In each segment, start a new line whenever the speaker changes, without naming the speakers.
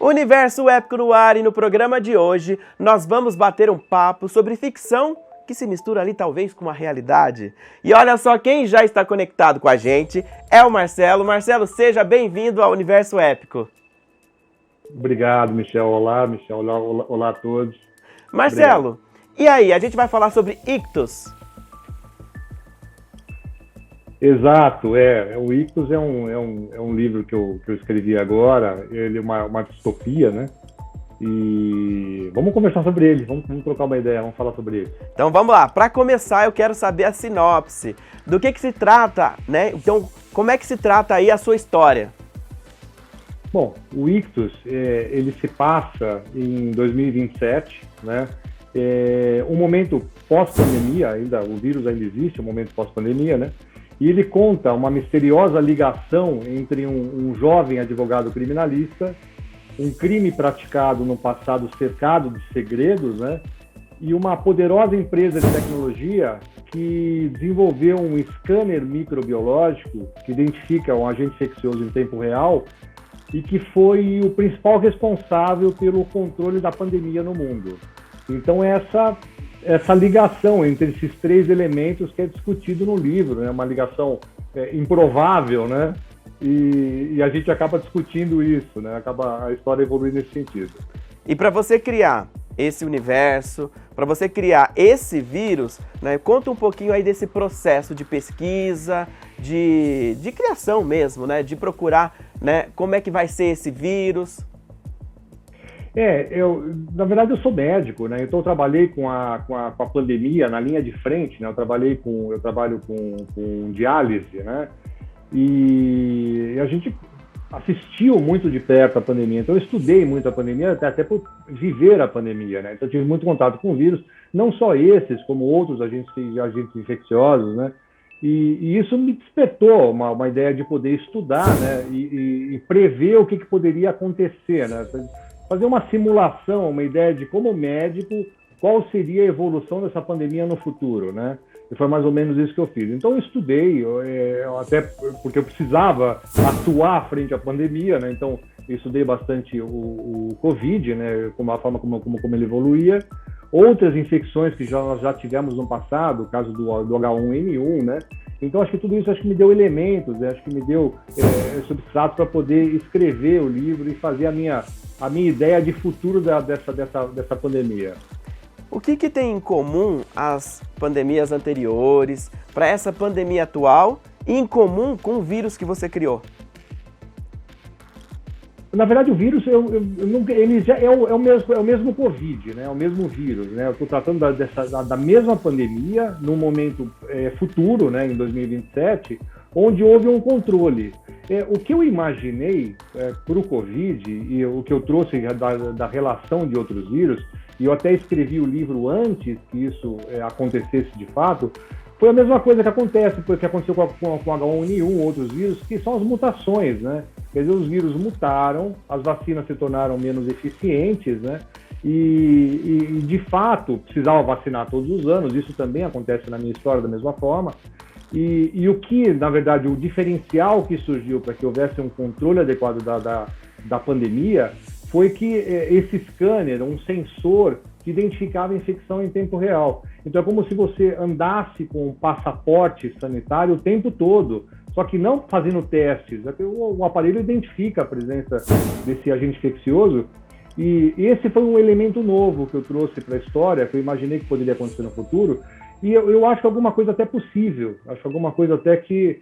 Universo Épico no ar, e no programa de hoje nós vamos bater um papo sobre ficção que se mistura ali talvez com a realidade. E olha só quem já está conectado com a gente, é o Marcelo. Marcelo, seja bem-vindo ao Universo Épico.
Obrigado, Michel. Olá, Michel. Olá a todos.
Marcelo, obrigado. E aí, a gente vai falar sobre ictus.
Exato, o Ictus é um livro que eu escrevi agora. Ele é uma distopia, né? E vamos conversar sobre ele, vamos trocar uma ideia, vamos falar sobre ele.
Então vamos lá, para começar eu quero saber a sinopse, do que se trata, né? Então, como é que se trata aí a sua história?
Bom, o Ictus, ele se passa em 2027, né? Um momento pós-pandemia, o vírus ainda existe, um momento pós-pandemia, né? E ele conta uma misteriosa ligação entre um jovem advogado criminalista, um crime praticado no passado cercado de segredos, né? E uma poderosa empresa de tecnologia que desenvolveu um scanner microbiológico que identifica um agente infeccioso em tempo real e que foi o principal responsável pelo controle da pandemia no mundo. Então, essa ligação entre esses três elementos que é discutido no livro, né? Uma ligação improvável, né? E a gente acaba discutindo isso, né? Acaba a história evoluindo nesse sentido.
E para você criar esse universo, para você criar esse vírus, né? Conta um pouquinho aí desse processo de pesquisa, de criação mesmo, né? De procurar, né? Como é que vai ser esse vírus.
Na verdade eu sou médico, né? Então eu trabalhei com a pandemia na linha de frente, né? Eu trabalho com diálise, né? E a gente assistiu muito de perto a pandemia, então eu estudei muito a pandemia, até por viver a pandemia, né? Então eu tive muito contato com vírus, não só esses, como outros agentes infecciosos, né? E isso me despertou uma ideia de poder estudar, né? E prever o que poderia acontecer, né? Fazer uma simulação, uma ideia de como médico, qual seria a evolução dessa pandemia no futuro, né? E foi mais ou menos isso que eu fiz. Então eu estudei, até porque eu precisava atuar frente à pandemia, né? Então eu estudei bastante o Covid, né? Como a forma como ele evoluía. Outras infecções que nós já tivemos no passado, o caso do H1N1, né? Então acho que tudo isso me deu elementos, né? Acho que me deu substrato para poder escrever o livro e fazer a minha ideia de futuro dessa pandemia.
O que tem em comum as pandemias anteriores para essa pandemia atual e em comum com o vírus que você criou?
Na verdade, o vírus ele já é o mesmo Covid, né? É o mesmo vírus, né? Eu estou tratando da mesma pandemia num momento futuro, né? Em 2027, onde houve um controle. O que eu imaginei para o Covid e o que eu trouxe da relação de outros vírus, e eu até escrevi o livro antes que isso acontecesse de fato, foi a mesma coisa que aconteceu com H1N1, outros vírus, que são as mutações, né? Quer dizer, os vírus mutaram, as vacinas se tornaram menos eficientes, né? E de fato, precisava vacinar todos os anos, isso também acontece na minha história da mesma forma. E o que, na verdade, o diferencial que surgiu para que houvesse um controle adequado da pandemia foi que esse scanner, um sensor que identificava a infecção em tempo real. Então é como se você andasse com um passaporte sanitário o tempo todo, só que não fazendo testes. O aparelho identifica a presença desse agente infeccioso. E esse foi um elemento novo que eu trouxe para a história, que eu imaginei que poderia acontecer no futuro. E eu acho que alguma coisa até possível, acho alguma coisa até que,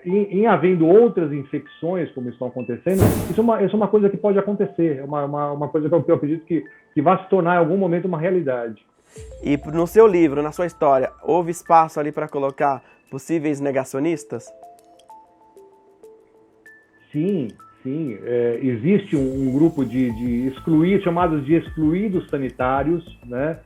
em havendo outras infecções como estão acontecendo, isso é uma coisa que pode acontecer, é uma coisa que eu acredito que vai se tornar em algum momento uma realidade.
E no seu livro, na sua história, houve espaço ali para colocar possíveis negacionistas?
Sim. Existe um grupo de excluídos, chamados de excluídos sanitários, né?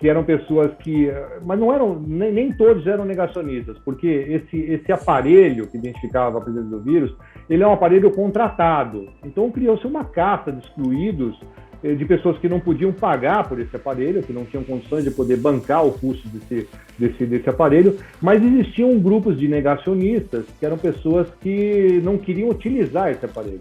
Que eram pessoas que... Mas não eram... Nem todos eram negacionistas, porque esse aparelho que identificava a presença do vírus, ele é um aparelho contratado. Então criou-se uma casta de excluídos, de pessoas que não podiam pagar por esse aparelho, que não tinham condições de poder bancar o custo desse aparelho, mas existiam grupos de negacionistas, que eram pessoas que não queriam utilizar esse aparelho.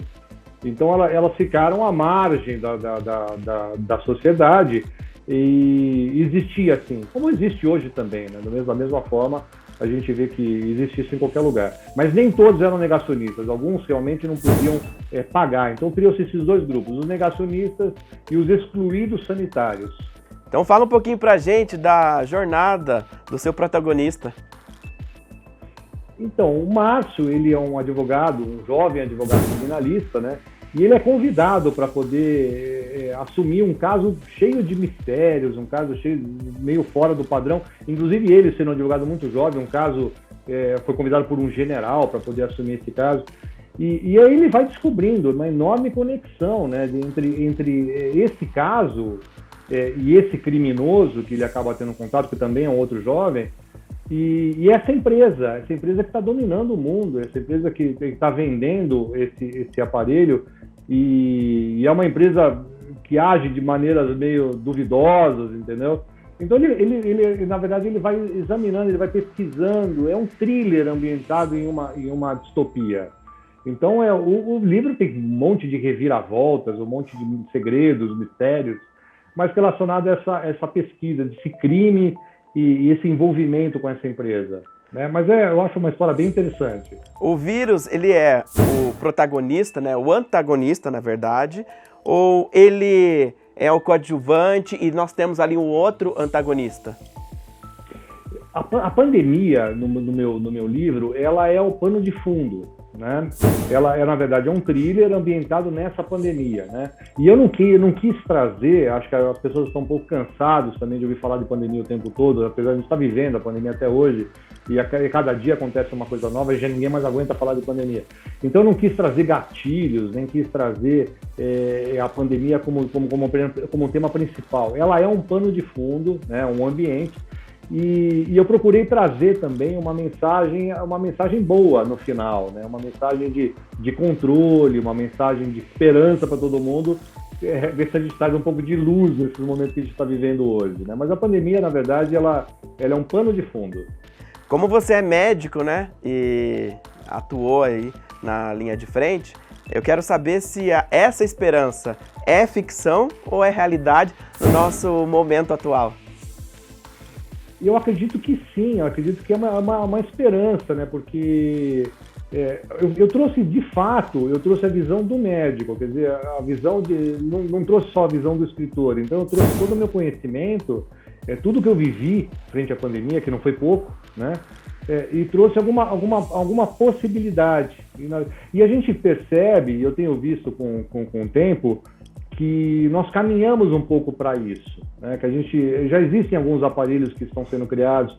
Então elas ficaram à margem da sociedade e existia assim, como existe hoje também, né? Da mesma forma, a gente vê que existe isso em qualquer lugar. Mas nem todos eram negacionistas, alguns realmente não podiam pagar. Então criou-se esses dois grupos, os negacionistas e os excluídos sanitários.
Então fala um pouquinho pra gente da jornada do seu protagonista.
Então, o Márcio, ele é um advogado, um jovem advogado criminalista, né? E ele é convidado para poder assumir um caso cheio de mistérios, um caso meio fora do padrão. Inclusive ele, sendo um advogado muito jovem, foi convidado por um general para poder assumir esse caso. E aí ele vai descobrindo uma enorme conexão, né, entre esse caso e esse criminoso que ele acaba tendo contato, que também é um outro jovem, e essa empresa que está dominando o mundo, essa empresa que está vendendo esse aparelho, e é uma empresa que age de maneiras meio duvidosas, entendeu? Então ele na verdade, ele vai examinando, ele vai pesquisando, é um thriller ambientado em uma distopia. Então o livro tem um monte de reviravoltas, um monte de segredos, mistérios, mas relacionado a essa pesquisa desse crime e esse envolvimento com essa empresa, né? Mas eu acho uma história bem interessante.
O vírus, ele é o protagonista, né? O antagonista, na verdade, ou ele é o coadjuvante e nós temos ali um outro antagonista?
A pandemia, no meu livro, ela é o pano de fundo, né? Ela na verdade, é um thriller ambientado nessa pandemia, né? E eu não quis trazer, acho que as pessoas estão um pouco cansadas também de ouvir falar de pandemia o tempo todo, apesar de a gente estar vivendo a pandemia até hoje, e cada dia acontece uma coisa nova e já ninguém mais aguenta falar de pandemia. Então eu não quis trazer gatilhos, nem quis trazer a pandemia como tema principal. Ela é um pano de fundo, né? Um ambiente. E eu procurei trazer também uma mensagem boa no final, né? Uma mensagem de controle, uma mensagem de esperança para todo mundo, ver se a gente traz um pouco de luz nesses momentos que a gente está vivendo hoje, né? Mas a pandemia, na verdade, ela é um pano de fundo.
Como você é médico, né, e atuou aí na linha de frente, eu quero saber se essa esperança é ficção ou é realidade no nosso momento atual.
E eu acredito que sim, eu acredito que é uma esperança, né? Porque eu trouxe, de fato, a visão do médico, quer dizer, a visão não trouxe só a visão do escritor, então eu trouxe todo o meu conhecimento, tudo que eu vivi frente à pandemia, que não foi pouco, né? E trouxe alguma possibilidade. E a gente percebe, eu tenho visto com o tempo, que nós caminhamos um pouco para isso, né? Que já existem alguns aparelhos que estão sendo criados,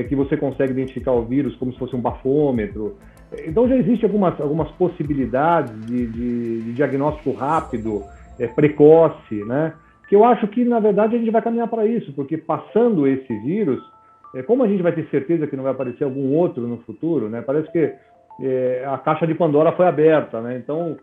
que você consegue identificar o vírus como se fosse um bafômetro. Então já existem algumas possibilidades de diagnóstico rápido, precoce, né? Que eu acho que, na verdade, a gente vai caminhar para isso, porque passando esse vírus, como a gente vai ter certeza que não vai aparecer algum outro no futuro, né? Parece que a caixa de Pandora foi aberta, né? Então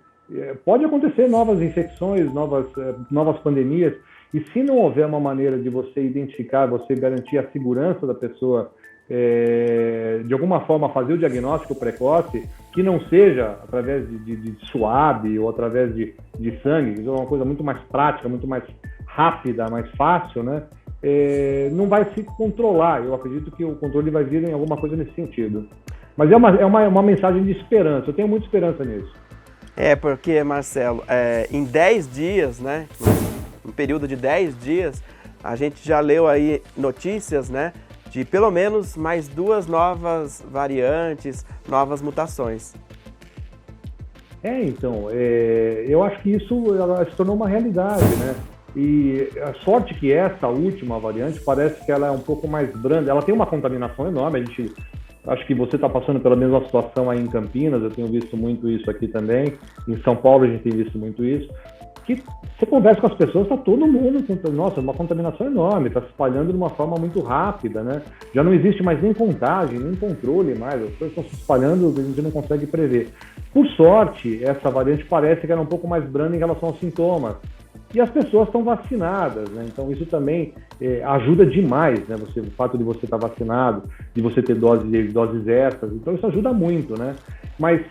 pode acontecer novas infecções, novas pandemias, e se não houver uma maneira de você identificar, você garantir a segurança da pessoa, de alguma forma fazer o diagnóstico precoce, que não seja através de suave ou através de sangue, que é uma coisa muito mais prática, muito mais rápida, mais fácil, né? Não vai se controlar. Eu acredito que o controle vai vir em alguma coisa nesse sentido. Mas é uma mensagem de esperança, eu tenho muita esperança nisso.
Porque, Marcelo, em 10 dias, né, um período de 10 dias, a gente já leu aí notícias, né, de pelo menos mais 2 novas variantes, novas mutações.
Então, eu acho que isso ela se tornou uma realidade, né? E a sorte que essa última variante parece que ela é um pouco mais branda, ela tem uma contaminação enorme, acho que você está passando pela mesma situação aí em Campinas, eu tenho visto muito isso aqui também. Em São Paulo a gente tem visto muito isso. Que você conversa com as pessoas, está todo mundo com, nossa, uma contaminação enorme, está se espalhando de uma forma muito rápida, né? Já não existe mais nem contagem, nem controle mais, as coisas estão se espalhando, a gente não consegue prever. Por sorte, essa variante parece que era um pouuse mais branda em relação aos sintomas. E as pessoas estão vacinadas, né? Então isso também ajuda demais, né? O fato de você estar vacinado, de você ter doses extras, então isso ajuda muito, né? Mas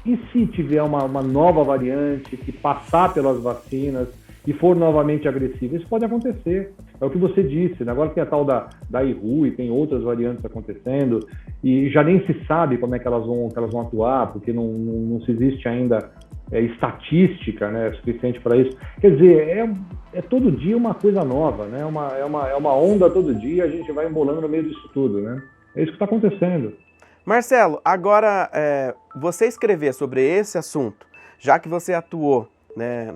E se tiver uma nova variante que passar pelas vacinas e for novamente agressiva? Isso pode acontecer. É o que você disse, né? Agora tem a tal da IRU e tem outras variantes acontecendo e já nem se sabe como é que elas vão atuar, porque não se existe ainda estatística, né, suficiente para isso. Quer dizer, é todo dia uma coisa nova, né? É uma onda todo dia, a gente vai embolando no meio disso tudo, né? É isso que está acontecendo.
Marcelo, agora você escrever sobre esse assunto, já que você atuou, né,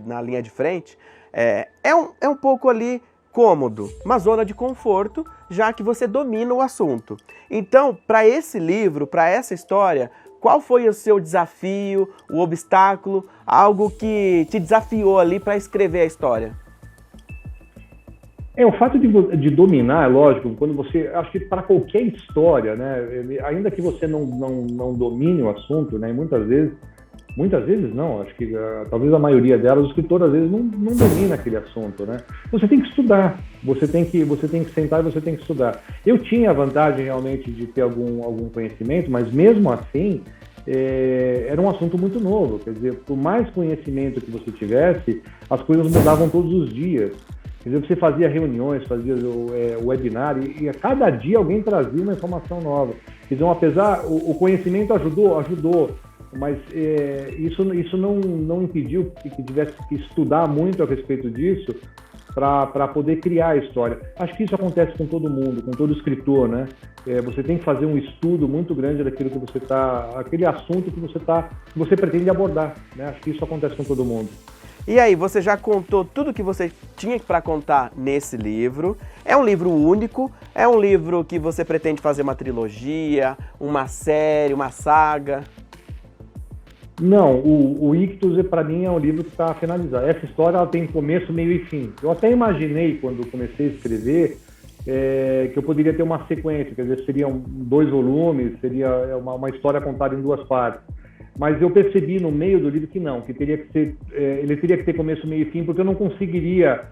na linha de frente, é um pouco ali cômodo, uma zona de conforto, já que você domina o assunto. Então, para esse livro, para essa história, qual foi o seu desafio, o obstáculo, algo que te desafiou ali para escrever a história?
O fato de dominar, é lógico, quando você, acho que para qualquer história, né, ainda que você não domine o assunto, né, muitas vezes não, acho que talvez a maioria delas, o escritor às vezes não domina aquele assunto, né? Você tem que estudar, você tem que sentar e você tem que estudar. Eu tinha a vantagem realmente de ter algum conhecimento, mas mesmo assim era um assunto muito novo, quer dizer, por mais conhecimento que você tivesse, as coisas mudavam todos os dias. Quer dizer, você fazia reuniões, fazia o webinar e a cada dia alguém trazia uma informação nova. Quer dizer, apesar, o conhecimento ajudou, mas isso não impediu que tivesse que estudar muito a respeito disso para poder criar a história. Acho que isso acontece com todo mundo, com todo escritor, né? Você tem que fazer um estudo muito grande daquilo que você aquele assunto que você pretende abordar, né? Acho que isso acontece com todo mundo.
E aí, você já contou tudo que você tinha para contar nesse livro? É um livro único? É um livro que você pretende fazer uma trilogia, uma série, uma saga?
Não, o Ictus, para mim, é um livro que está finalizado. Essa história ela tem começo, meio e fim. Eu até imaginei, quando comecei a escrever, que eu poderia ter uma sequência, quer dizer, seriam 2 volumes, seria uma história contada em 2 partes. Mas eu percebi no meio do livro que não, que teria que ser, ele teria que ter começo, meio e fim, porque eu não conseguiria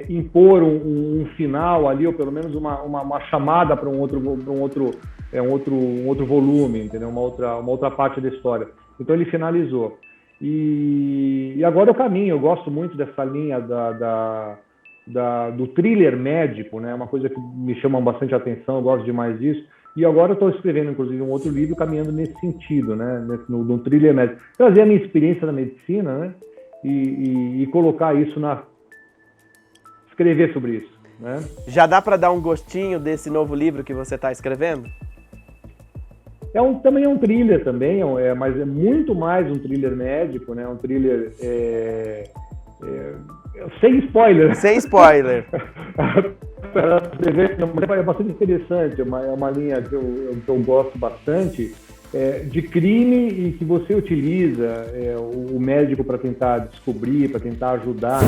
impor um final ali, ou pelo menos uma chamada para um outro volume, entendeu? Uma outra parte da história. Então ele finalizou. E agora eu caminho, eu gosto muito dessa linha do thriller médico, né? Uma coisa que me chama bastante atenção, eu gosto demais disso. E agora eu estou escrevendo, inclusive, um outro livro caminhando nesse sentido, né? No thriller médico. Trazer a minha experiência na medicina, né? E colocar isso escrever sobre isso, né?
Já dá para dar um gostinho desse novo livro que você está escrevendo?
Também é um thriller também, mas é muito mais um thriller médico, né? Um thriller sem spoiler.
Sem spoiler.
É bastante interessante, é uma linha que eu gosto bastante, de crime e que você utiliza o médico para tentar descobrir, para tentar ajudar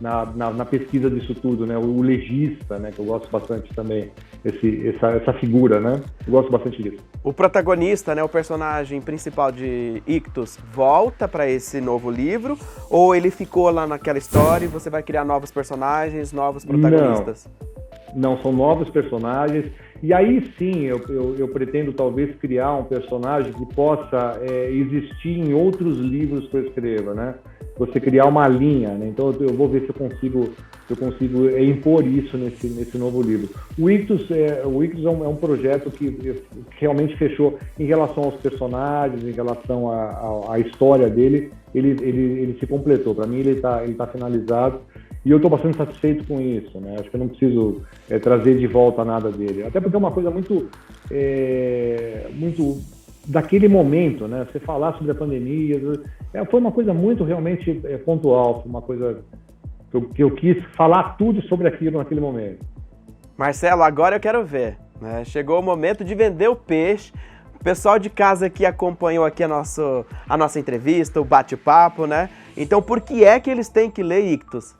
na pesquisa disso tudo, né? O legista, né? Que eu gosto bastante também, essa figura, né? Eu gosto bastante disso.
O protagonista, né, o personagem principal de Ictus, volta para esse novo livro ou ele ficou lá naquela história e você vai criar novos personagens, novos protagonistas?
Não, são novos personagens. E aí sim, eu pretendo talvez criar um personagem que possa existir em outros livros que eu escreva, né? Você criar uma linha, né? Então eu vou ver se eu consigo impor isso nesse novo livro. O Ictus é um projeto que realmente fechou em relação aos personagens, em relação à história dele, ele se completou. Para mim ele tá finalizado. E eu estou bastante satisfeito com isso, né? Acho que eu não preciso trazer de volta nada dele. Até porque é uma coisa muito daquele momento, né? Você falar sobre a pandemia, foi uma coisa muito realmente pontual, foi uma coisa que eu quis falar tudo sobre aquilo naquele momento.
Marcelo, agora eu quero ver, né? Chegou o momento de vender o peixe. O pessoal de casa que acompanhou aqui a nossa entrevista, o bate-papo, né? Então, por que é que eles têm que ler Ictus?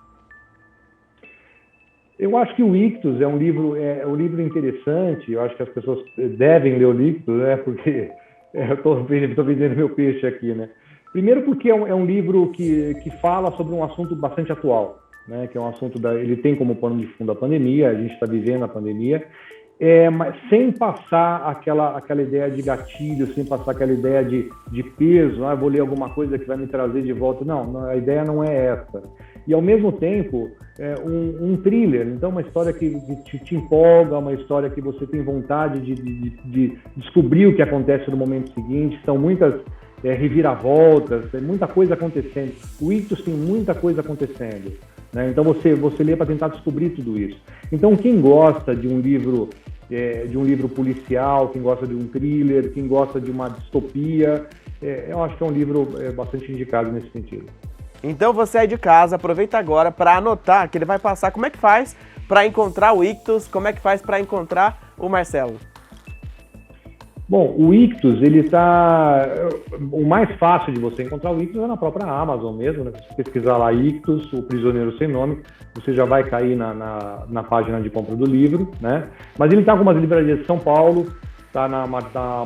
Eu acho que o Ictus é um livro interessante, eu acho que as pessoas devem ler o Ictus, né? Porque eu estou vendendo meu peixe aqui, né? Primeiro porque é um livro que fala sobre um assunto bastante atual, né? Que é um assunto ele tem como pano de fundo a pandemia, a gente está vivendo a pandemia, mas sem passar aquela ideia de gatilho, sem passar aquela ideia de peso, vou ler alguma coisa que vai me trazer de volta. Não, a ideia não é essa. E, ao mesmo tempo, um thriller, então uma história que te empolga, uma história que você tem vontade de descobrir o que acontece no momento seguinte. São muitas reviravoltas, tem muita coisa acontecendo. O Ictus tem muita coisa acontecendo, né? Então você lê para tentar descobrir tudo isso. Então, quem gosta de um livro policial, quem gosta de um thriller, quem gosta de uma distopia, eu acho que é um livro bastante indicado nesse sentido.
Então você aí de casa, aproveita agora para anotar, que ele vai passar como é que faz para encontrar o Ictus, como é que faz para encontrar o Marcelo.
Bom, o Ictus, o mais fácil de você encontrar o Ictus é na própria Amazon mesmo, né? Se você pesquisar lá Ictus, o Prisioneiro Sem Nome, você já vai cair na página de compra do livro, né? Mas ele está com algumas livrarias de São Paulo, está na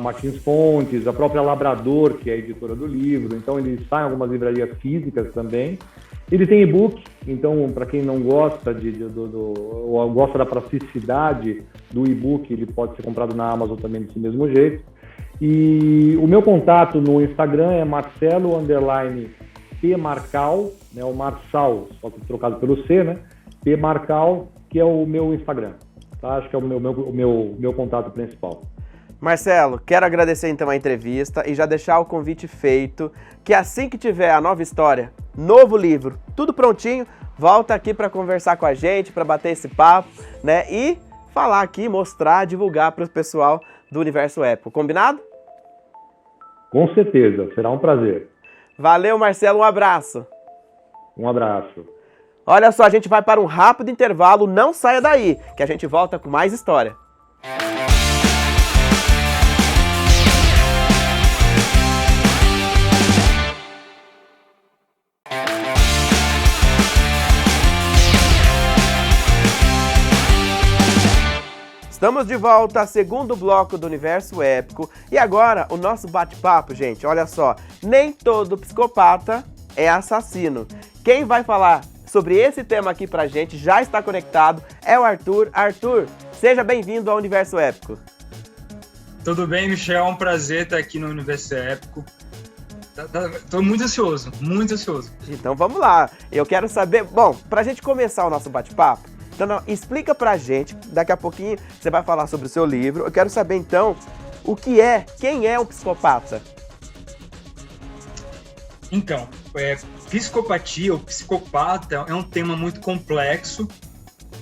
Martins Fontes, a própria Labrador, que é a editora do livro, então ele está em algumas livrarias físicas também. Ele tem e-book, então para quem não gosta ou gosta da praticidade do e-book, ele pode ser comprado na Amazon também desse mesmo jeito. E o meu contato no Instagram é Marcelo_P_Marcal, né, o Marçal, só que trocado pelo C, né? P_Marcal, que é o meu Instagram, tá? Acho que é o meu contato principal.
Marcelo, quero agradecer então a entrevista e já deixar o convite feito, que assim que tiver a nova história, novo livro, tudo prontinho, volta aqui para conversar com a gente, para bater esse papo, né? E falar aqui, mostrar, divulgar para o pessoal do Universo Épico. Combinado?
Com certeza, será um prazer.
Valeu, Marcelo, um abraço.
Um abraço.
Olha só, a gente vai para um rápido intervalo, não saia daí, que a gente volta com mais história. Estamos de volta, segundo bloco do Universo Épico. E agora, o nosso bate-papo, gente, olha só. Nem todo psicopata é assassino. Quem vai falar sobre esse tema aqui pra gente, já está conectado, é o Arthur. Arthur, seja bem-vindo ao Universo Épico.
Tudo bem, Michel? É um prazer estar aqui no Universo Épico. Estou muito ansioso, muito ansioso.
Então vamos lá. Eu quero saber... Bom, pra gente começar o nosso bate-papo, então, explica pra gente, daqui a pouquinho você vai falar sobre o seu livro. Eu quero saber, então, quem é um psicopata?
Então, psicopatia ou psicopata é um tema muito complexo,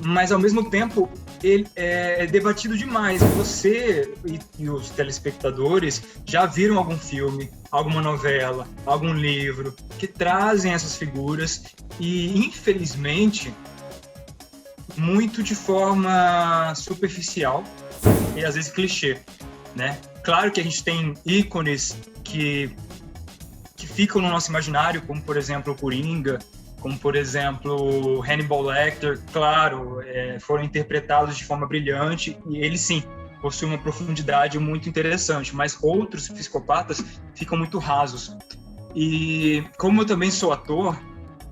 mas, ao mesmo tempo, ele é debatido demais. Você e os telespectadores já viram algum filme, alguma novela, algum livro que trazem essas figuras e, infelizmente, muito de forma superficial e às vezes clichê, né? Claro que a gente tem ícones que ficam no nosso imaginário, como por exemplo o Coringa, como por exemplo o Hannibal Lecter, claro, foram interpretados de forma brilhante e eles sim possuem uma profundidade muito interessante, mas outros psicopatas ficam muito rasos. E como eu também sou ator,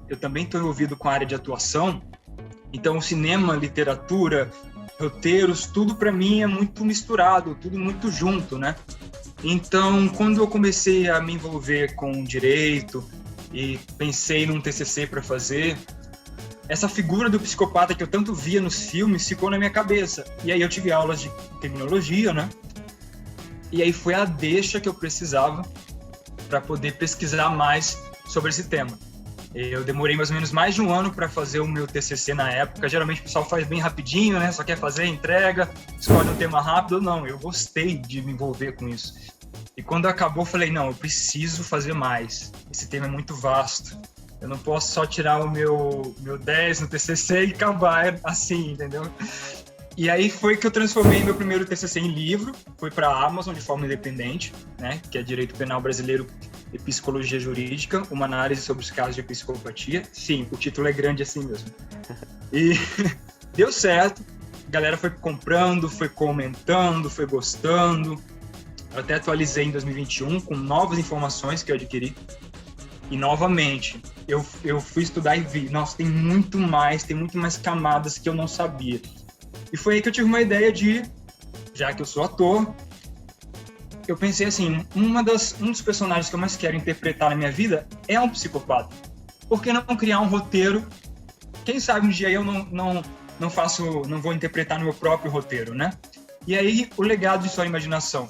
eu também estou envolvido com a área de atuação. Então, cinema, literatura, roteiros, tudo para mim é muito misturado, tudo muito junto, né? Então, quando eu comecei a me envolver com direito e pensei num TCC para fazer, essa figura do psicopata que eu tanto via nos filmes ficou na minha cabeça. E aí eu tive aulas de criminologia, né? E aí foi a deixa que eu precisava para poder pesquisar mais sobre esse tema. Eu demorei mais ou menos mais de um ano para fazer o meu TCC na época. Geralmente o pessoal faz bem rapidinho, né? Só quer fazer, entrega, escolhe um tema rápido. Não, eu gostei de me envolver com isso. E quando acabou, eu falei, não, eu preciso fazer mais. Esse tema é muito vasto. Eu não posso só tirar o meu 10 no TCC e acabar assim, entendeu? E aí foi que eu transformei meu primeiro TCC em livro. Foi para a Amazon de forma independente, né? Que é Direito Penal Brasileiro e Psicologia Jurídica, uma análise sobre os casos de psicopatia. Sim, o título é grande assim mesmo. E deu certo, a galera foi comprando, foi comentando, foi gostando. Eu até atualizei em 2021 com novas informações que eu adquiri. E novamente, eu fui estudar e vi, nossa, tem muito mais camadas que eu não sabia. E foi aí que eu tive uma ideia de já que eu sou ator, eu pensei assim, um dos personagens que eu mais quero interpretar na minha vida é um psicopata. Por que não criar um roteiro? Quem sabe um dia eu não vou interpretar no meu próprio roteiro, né? E aí, o Legado de História e Imaginação,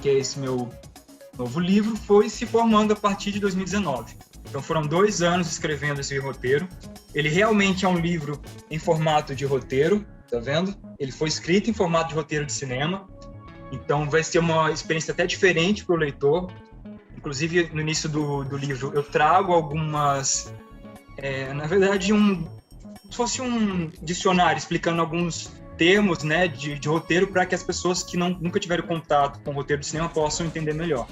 que é esse meu novo livro, foi se formando a partir de 2019. Então foram 2 anos escrevendo esse roteiro. Ele realmente é um livro em formato de roteiro, tá vendo? Ele foi escrito em formato de roteiro de cinema, então vai ser uma experiência até diferente para o leitor. Inclusive, no início do livro, eu trago algumas... na verdade, se fosse um dicionário explicando alguns termos, né, de roteiro, para que as pessoas que nunca tiveram contato com o roteiro de cinema possam entender melhor.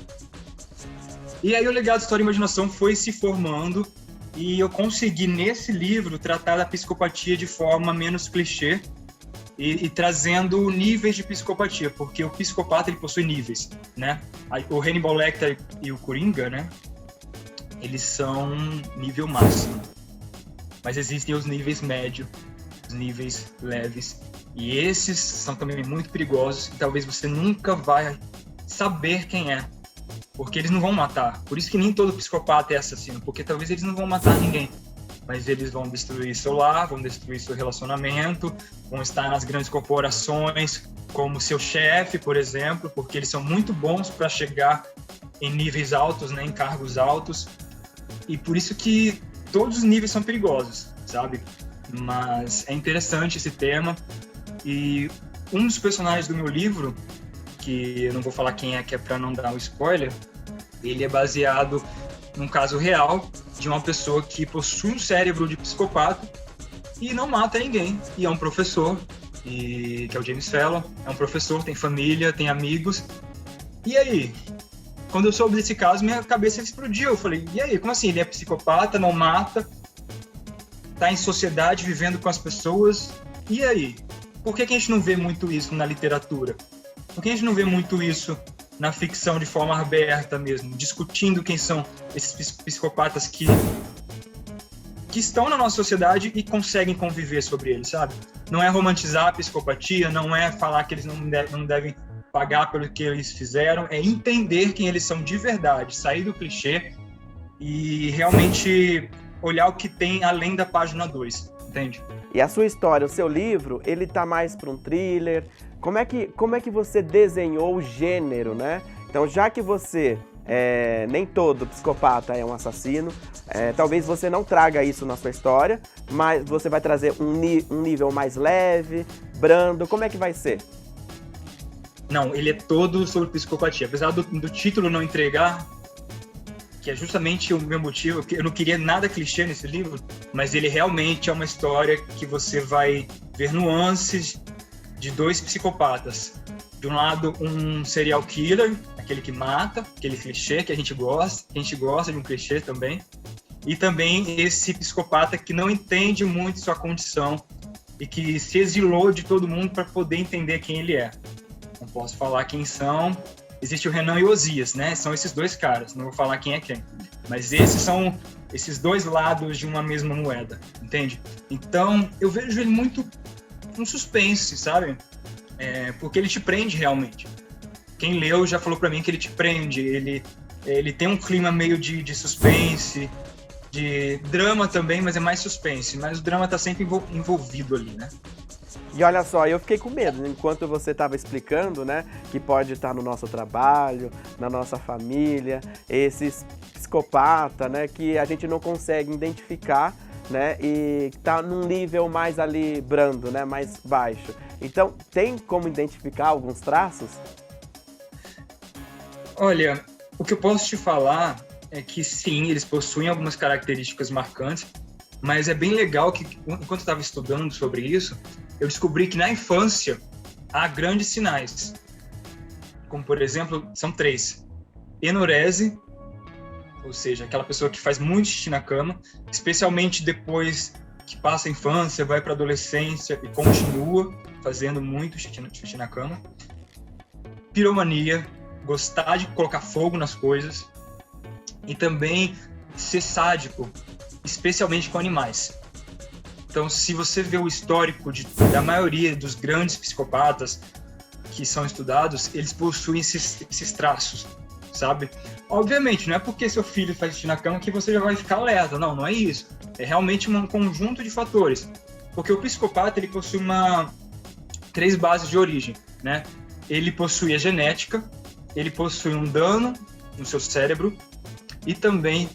E aí o Legado de História e Imaginação foi se formando e eu consegui, nesse livro, tratar da psicopatia de forma menos clichê e trazendo níveis de psicopatia, porque o psicopata ele possui níveis, né? O Hannibal Lecter e o Coringa, né? Eles são nível máximo, mas existem os níveis médios, os níveis leves, e esses são também muito perigosos e talvez você nunca vai saber quem é, porque eles não vão matar. Por isso que nem todo psicopata é assassino, porque talvez eles não vão matar ninguém, mas eles vão destruir seu lar, vão destruir seu relacionamento, vão estar nas grandes corporações como seu chefe, por exemplo, porque eles são muito bons para chegar em níveis altos, né, em cargos altos, e por isso que todos os níveis são perigosos, sabe? Mas é interessante esse tema, e um dos personagens do meu livro, que eu não vou falar quem é, que é para não dar um spoiler, ele é baseado num caso real de uma pessoa que possui um cérebro de psicopata e não mata ninguém, e é um professor, que é o James Fallon, é um professor, tem família, tem amigos. E aí, quando eu soube desse caso, minha cabeça explodiu. Eu falei, e aí, como assim? Ele é psicopata, não mata, tá em sociedade, vivendo com as pessoas, e aí? Por que a gente não vê muito isso na literatura? Por que a gente não vê muito isso na ficção de forma aberta mesmo, discutindo quem são esses psicopatas que estão na nossa sociedade e conseguem conviver sobre eles, sabe? Não é romantizar a psicopatia, não é falar que eles não devem pagar pelo que eles fizeram, é entender quem eles são de verdade, sair do clichê e realmente olhar o que tem além da página 2, entende?
E a sua história, o seu livro, ele tá mais para um thriller? Como é que você desenhou o gênero, né? Então, já que você, nem todo psicopata é um assassino, talvez você não traga isso na sua história, mas você vai trazer um nível mais leve, brando, como é que vai ser?
Não, ele é todo sobre psicopatia. Apesar do título não entregar, que é justamente o meu motivo, eu não queria nada clichê nesse livro, mas ele realmente é uma história que você vai ver nuances de 2 psicopatas. De um lado, um serial killer, aquele que mata, aquele clichê que a gente gosta de um clichê também, e também esse psicopata que não entende muito sua condição e que se exilou de todo mundo para poder entender quem ele é. Não posso falar quem são. Existe o Renan e o Osias, né? São esses 2 caras, não vou falar quem é quem. Mas esses são esses 2 lados de uma mesma moeda, entende? Então, eu vejo ele muito um suspense, sabe? Porque ele te prende realmente. Quem leu já falou pra mim que ele te prende, ele tem um clima meio de suspense, de drama também, mas é mais suspense. Mas o drama tá sempre envolvido ali, né?
E olha só, eu fiquei com medo, enquanto você estava explicando, né, que pode estar no nosso trabalho, na nossa família, esses psicopata, né, que a gente não consegue identificar, né, e tá num nível mais ali brando, né, mais baixo. Então, tem como identificar alguns traços?
Olha, o que eu posso te falar é que sim, eles possuem algumas características marcantes, mas é bem legal que, enquanto eu estava estudando sobre isso, eu descobri que na infância há grandes sinais. Como, por exemplo, são 3. Enurese, ou seja, aquela pessoa que faz muito xixi na cama, especialmente depois que passa a infância, vai para a adolescência e continua fazendo muito xixi na cama. Piromania, gostar de colocar fogo nas coisas. E também ser sádico, especialmente com animais. Então, se você vê o histórico da maioria dos grandes psicopatas, que são estudados, eles possuem esses traços, sabe? Obviamente, não é porque seu filho faz xixi na cama que você já vai ficar alerta, não é isso. É realmente um conjunto de fatores. Porque o psicopata, ele possui 3 bases de origem, né? Ele possui a genética, ele possui um dano no seu cérebro e também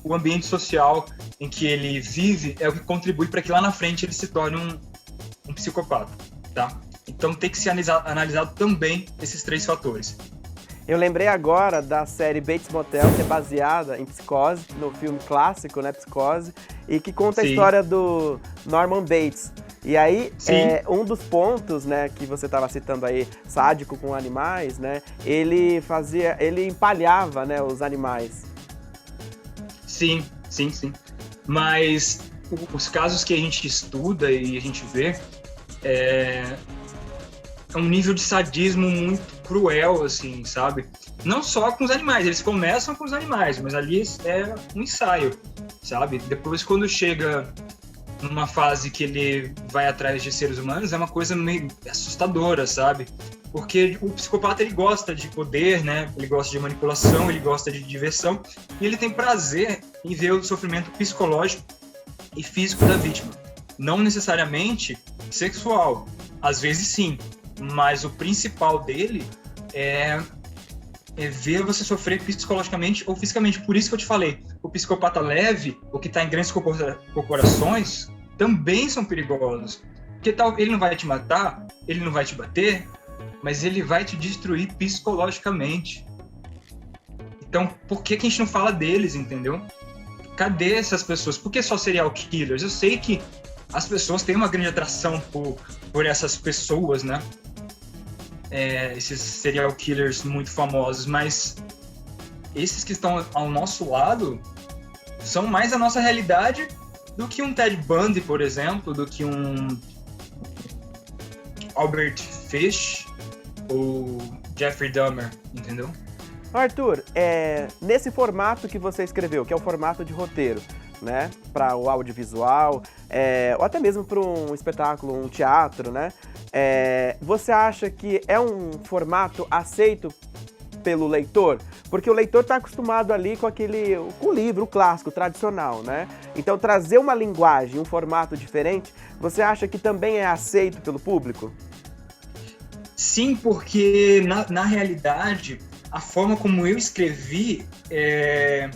o ambiente social em que ele vive é o que contribui para que lá na frente ele se torne um psicopata, tá? Então tem que ser analisado também esses 3 fatores.
Eu lembrei agora da série Bates Motel, que é baseada em Psicose, no filme clássico, né, Psicose, e que conta a história do Norman Bates. E aí, um dos pontos, né, que você estava citando aí, sádico com animais, né, ele empalhava, né, os animais.
Sim. Mas os casos que a gente estuda e a gente vê é um nível de sadismo muito cruel, assim, sabe? Não só com os animais, eles começam com os animais, mas ali é um ensaio, sabe? Depois, quando chega numa fase que ele vai atrás de seres humanos, é uma coisa meio assustadora, sabe? Porque o psicopata, ele gosta de poder, né? Ele gosta de manipulação, ele gosta de diversão, e ele tem prazer em ver o sofrimento psicológico e físico da vítima. Não necessariamente sexual, às vezes sim, mas o principal dele é ver você sofrer psicologicamente ou fisicamente. Por isso que eu te falei, o psicopata leve, o que está em grandes corporações, também são perigosos. Porque tal, ele não vai te matar, ele não vai te bater, mas ele vai te destruir psicologicamente. Então, por que a gente não fala deles, entendeu? Cadê essas pessoas? Por que só serial killers? Eu sei que as pessoas têm uma grande atração por essas pessoas, né? Esses serial killers muito famosos, mas esses que estão ao nosso lado são mais a nossa realidade do que um Ted Bundy, por exemplo, do que um Albert Fish ou Jeffrey Dahmer, entendeu?
Arthur, nesse formato que você escreveu, que é o formato de roteiro, né, para o audiovisual, ou até mesmo para um espetáculo, um teatro, né, você acha que é um formato aceito pelo leitor? Porque o leitor está acostumado ali com o livro, o clássico, o tradicional, né? Então trazer uma linguagem, um formato diferente, você acha que também é aceito pelo público?
Sim, porque na realidade, a forma como eu escrevi é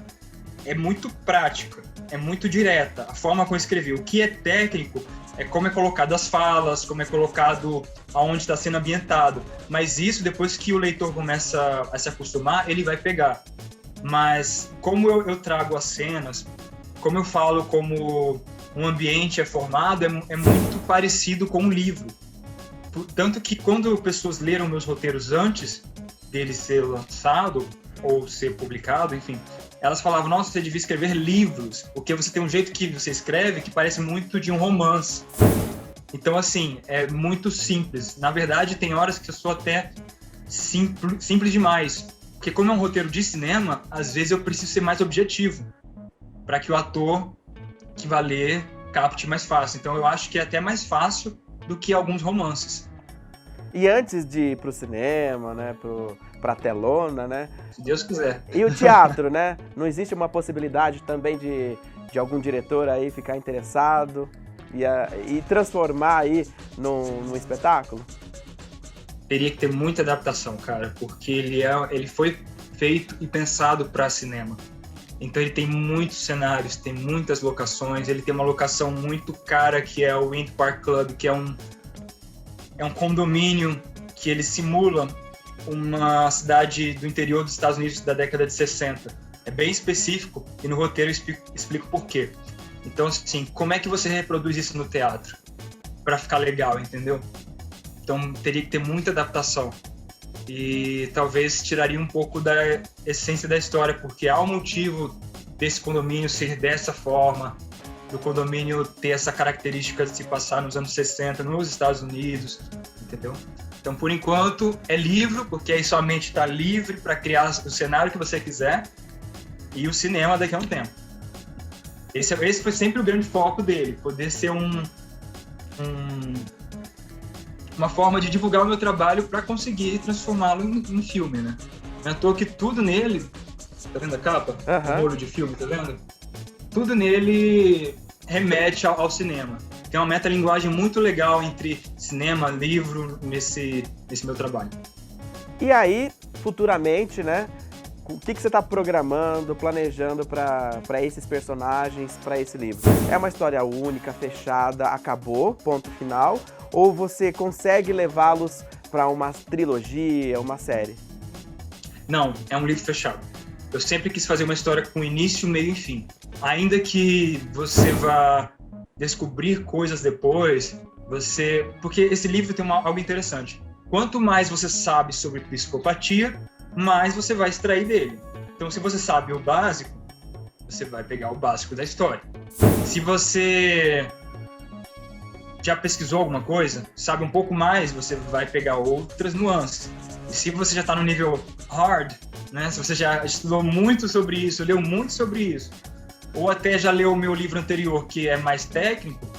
muito prática, é muito direta. A forma como eu escrevi, o que é técnico é como é colocado as falas, como é colocado aonde está sendo ambientado. Mas isso, depois que o leitor começa a se acostumar, ele vai pegar. Mas como eu trago as cenas, como eu falo como um ambiente é formado, é muito parecido com um livro. Tanto que quando pessoas leram meus roteiros antes dele ser lançado ou ser publicado, enfim, elas falavam, nossa, você devia escrever livros, porque você tem um jeito que você escreve que parece muito de um romance. Então, assim, é muito simples. Na verdade, tem horas que eu sou até simples demais, porque como é um roteiro de cinema, às vezes eu preciso ser mais objetivo, para que o ator que vai ler capte mais fácil. Então, eu acho que é até mais fácil do que alguns romances.
E antes de ir pro cinema, né, pra telona, né?
Se Deus quiser.
E o teatro, né? Não existe uma possibilidade também de algum diretor aí ficar interessado e transformar aí num espetáculo?
Teria que ter muita adaptação, cara, porque ele foi feito e pensado para cinema. Então ele tem muitos cenários, tem muitas locações, ele tem uma locação muito cara que é o Wind Park Club, que é um condomínio que ele simula uma cidade do interior dos Estados Unidos da década de 60. É bem específico e no roteiro eu explico por quê. Então, assim, como é que você reproduz isso no teatro? Para ficar legal, entendeu? Então, teria que ter muita adaptação. E talvez tiraria um pouco da essência da história, porque há um motivo desse condomínio ser dessa forma, do condomínio ter essa característica de se passar nos anos 60 nos Estados Unidos, entendeu? Então, por enquanto, é livro, porque aí sua mente está livre para criar o cenário que você quiser, e o cinema daqui a um tempo. Esse foi sempre o grande foco dele, poder ser uma uma forma de divulgar o meu trabalho para conseguir transformá-lo em filme, né? Não é à toa que tudo nele, tá vendo a capa? O molho de filme, tá vendo? Tudo nele remete ao cinema. Tem uma metalinguagem muito legal entre cinema, livro, nesse meu trabalho.
E aí, futuramente, né? O que você está programando, planejando para esses personagens, para esse livro? É uma história única, fechada, acabou, ponto final? Ou você consegue levá-los para uma trilogia, uma série?
Não, é um livro fechado. Eu sempre quis fazer uma história com início, meio e fim. Ainda que você vá descobrir coisas depois, porque esse livro tem algo interessante. Quanto mais você sabe sobre psicopatia, mais você vai extrair dele. Então, se você sabe o básico, você vai pegar o básico da história. Se você já pesquisou alguma coisa, sabe um pouco mais, você vai pegar outras nuances. E se você já está no nível hard, né? Se você já estudou muito sobre isso, leu muito sobre isso, ou até já leu o meu livro anterior, que é mais técnico,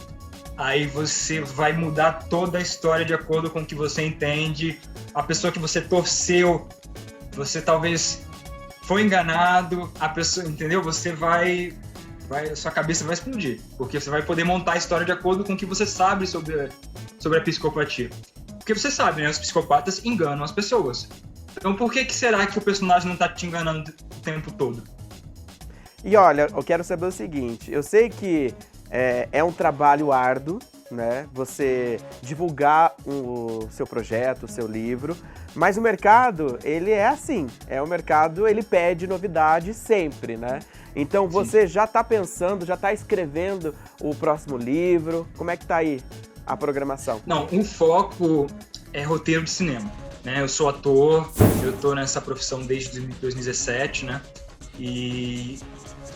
aí você vai mudar toda a história de acordo com o que você entende, a pessoa que você torceu, você talvez foi enganado, a pessoa, entendeu? A sua cabeça vai explodir, porque você vai poder montar a história de acordo com o que você sabe sobre a psicopatia. Porque você sabe, né? Os psicopatas enganam as pessoas. Então por que será que o personagem não está te enganando o tempo todo?
E olha, eu quero saber o seguinte, eu sei que é um trabalho árduo, né? Você divulgar o seu projeto, o seu livro, mas o mercado, ele é assim, o mercado, ele pede novidade sempre, né? Então você já está pensando, já está escrevendo o próximo livro, como é que tá aí a programação?
Não, o foco é roteiro de cinema, né? Eu sou ator, eu tô nessa profissão desde 2017, né? E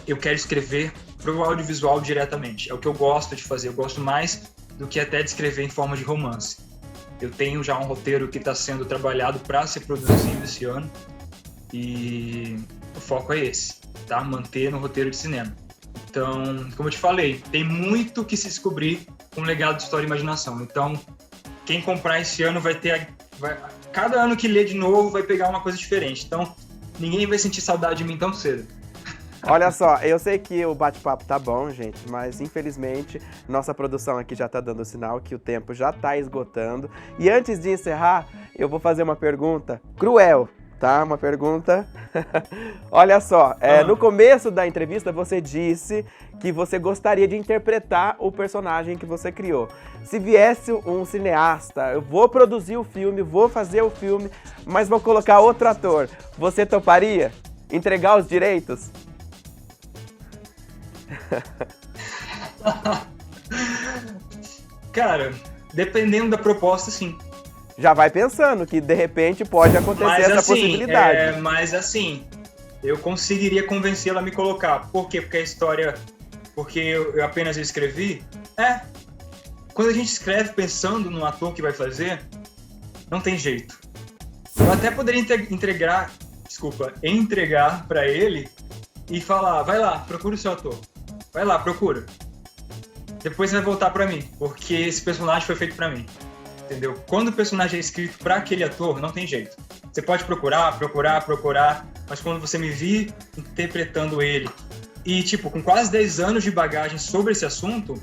eu quero escrever pro audiovisual diretamente, é o que eu gosto de fazer, eu gosto mais do que até de escrever em forma de romance. Eu tenho já um roteiro que está sendo trabalhado para ser produzido esse ano e o foco é esse, tá? Manter no roteiro de cinema. Então, como eu te falei, tem muito que se descobrir com o legado de história e imaginação. Então, quem comprar esse ano cada ano que lê de novo vai pegar uma coisa diferente. Então, ninguém vai sentir saudade de mim tão cedo.
Olha só, eu sei que o bate-papo tá bom, gente, mas infelizmente nossa produção aqui já tá dando sinal que o tempo já tá esgotando. E antes de encerrar, eu vou fazer uma pergunta cruel, tá? Uma pergunta... Olha só, no começo da entrevista você disse que você gostaria de interpretar o personagem que você criou. Se viesse um cineasta, eu vou produzir o filme, vou fazer o filme, mas vou colocar outro ator, você toparia entregar os direitos?
Cara, dependendo da proposta, sim.
Já vai pensando que de repente pode acontecer essa possibilidade.
Mas assim, eu conseguiria convencê-la a me colocar. Por quê? Porque a história... Porque eu apenas escrevi. Quando a gente escreve pensando no ator que vai fazer, não tem jeito. Eu até poderia entregar para ele e falar, vai lá, procura o seu ator. Vai lá, procura. Depois vai voltar pra mim, porque esse personagem foi feito pra mim. Entendeu? Quando o personagem é escrito pra aquele ator, não tem jeito. Você pode procurar, mas quando você me vir interpretando ele, e tipo, com quase 10 anos de bagagem sobre esse assunto,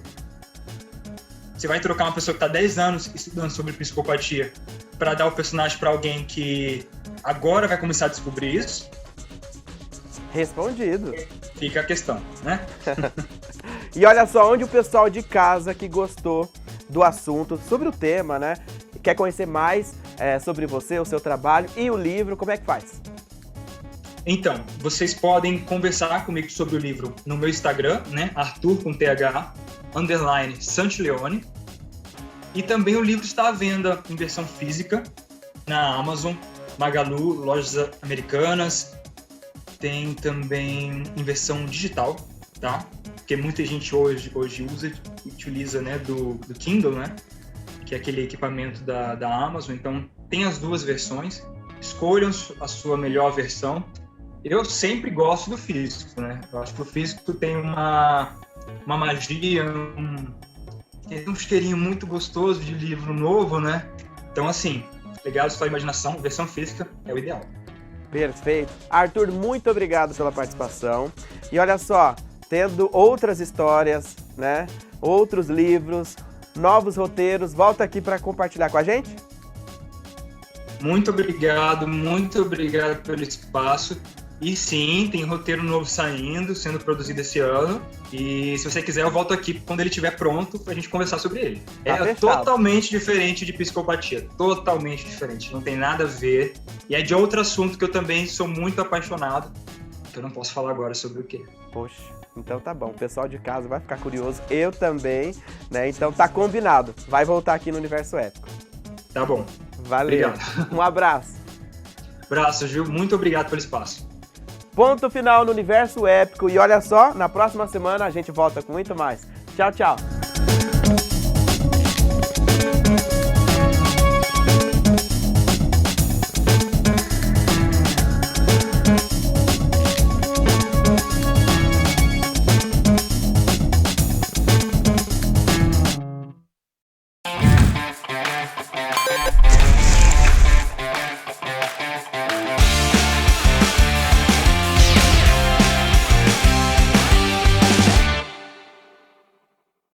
você vai trocar uma pessoa que tá 10 anos estudando sobre psicopatia pra dar o personagem pra alguém que agora vai começar a descobrir isso?
Respondido.
Fica a questão, né?
E olha só, onde o pessoal de casa que gostou do assunto, sobre o tema, né? Quer conhecer mais sobre você, o seu trabalho e o livro, como é que faz?
Então, vocês podem conversar comigo sobre o livro no meu Instagram, né? Arthur com TH, _Santileone. E também o livro está à venda em versão física na Amazon, Magalu, Lojas Americanas. Tem também em versão digital, tá? Porque muita gente hoje utiliza, né, do Kindle, né? Que é aquele equipamento da Amazon. Então, tem as duas versões. Escolham a sua melhor versão. Eu sempre gosto do físico, né? Eu acho que o físico tem uma magia, tem um cheirinho muito gostoso de livro novo, né? Então, assim, Legados da Imaginação, versão física, é o ideal.
Perfeito. Arthur, muito obrigado pela participação. E olha só, tendo outras histórias, né? Outros livros, novos roteiros, volta aqui para compartilhar com a gente.
Muito obrigado pelo espaço. E sim, tem roteiro novo sendo produzido esse ano. E se você quiser, eu volto aqui quando ele estiver pronto pra gente conversar sobre ele.
Tá fechado.
Totalmente diferente de psicopatia. Totalmente diferente. Não tem nada a ver. E é de outro assunto que eu também sou muito apaixonado. Que eu não posso falar agora sobre o quê.
Poxa, então tá bom. O pessoal de casa vai ficar curioso. Eu também, né? Então tá combinado. Vai voltar aqui no Universo Épico.
Tá bom.
Valeu.
Obrigado.
Um abraço.
Abraço, Gil. Muito obrigado pelo espaço.
Ponto final no Universo Épico. E olha só, na próxima semana a gente volta com muito mais. Tchau, tchau.